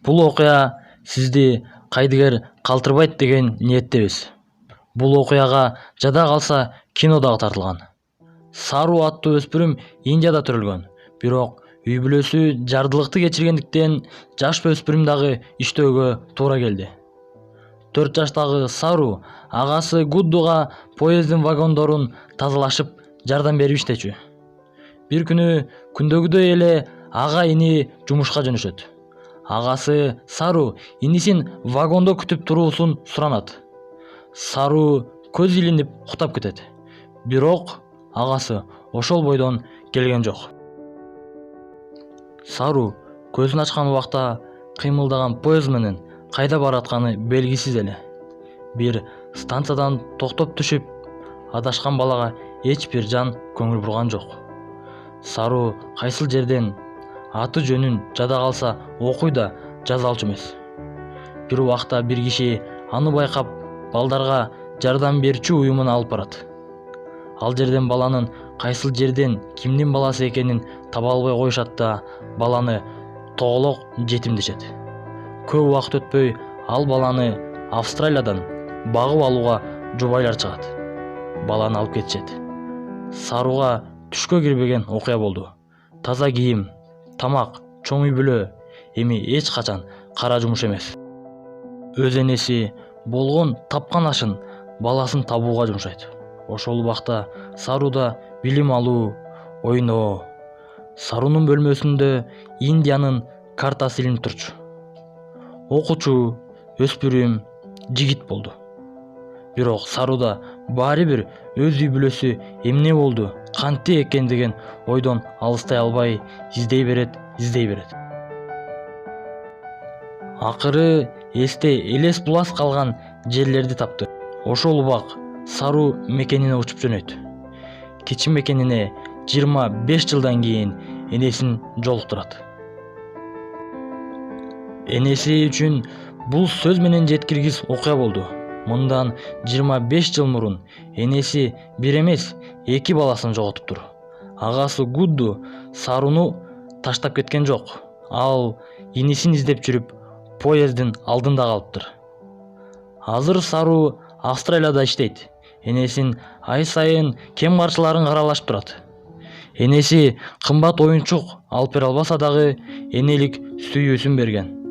Бул окуя сизди кайдыгер калтырбайт деген ниеттебиз. Бул окуяга жада калса кино дагы тартылган. Сару аттуу өспүрүм Индияда төрөлгөн. Бирок үй бүлөсү жардылыкты кечиргендиктен жаш өспүрүм дагы иштөөгө туура келди. 4 жаштагы Сару агасы Гуддуга поезддин вагондорун тазалашып жардам берип иштечү. Бир күнү күндөгүдөй эле ага ини жумушка жөнөшөт. Агасы Сару инисин вагондо күтүп туруусун суранат. Сару көз илинип уктап кетет. Бирок агасы ошол бойдон келген жок. Сару көзүн ачкан убакта кыймылдаган поезд менен кайда баратканы белгисиз эле. Бир станциядан токтоп түшүп, адашкан балага эч бир жан көңүл бурган жок. Сару кайсыл жерден аты жөнүн жада калса окуй да жаза алчу эмес. Бир убакта бир киши аны байкап балдарга жардам берчү уюмуна алып барат. Ал жерден баланын кайсыл жерден кимдин баласы экенин таба албай коюшат да баланы тоголок жетимдешет. Көп убакыт өтпөй ал баланы Австралиядан багып алууга жубайлар чыгат. Баланы алып кетишет. Саруга түшкө кирбеген окуя болду. Таза кийим, тамак, чоң үй бүлө эми эч качан кара жумуш эмес. Өз энеси болгон тапкан ашын баласын табууга жумшайт. Ошол убакта Саруда билим алуу, ойноо. Сарунун бөлмөсүндө Индиянын картасы илинип турчу. Окуучу, өспүрүм, жигит болду. Бирок Саруда баары бир өз үй бүлөсү эмне болду, кантип экен деген ойдон алыстай албай издей берет. Акыры эсте элес булас калган жерлерди тапты. Ошол убак Сару мекенине учуп жөнөйт. Кичи мекенине 25 жылдан кийин энесин жолуктурат. Энеси үчүн бул сөз менен жеткиргис окуя болду. Мындан 25 жыл мурун энеси бир эмес, 2 баласын жоготуптур. Агасы Гудду Саруну таштап кеткен жок. Ал инисин издеп жүрүп, поезддин алдында калыптыр. Азыр Сару Австралияда иштейт. Энесин ай сайын кем каршыларын каралашып турат. Энеси кымбат оюнчук алып бере албаса дагы энелик сүйүүсүн берген.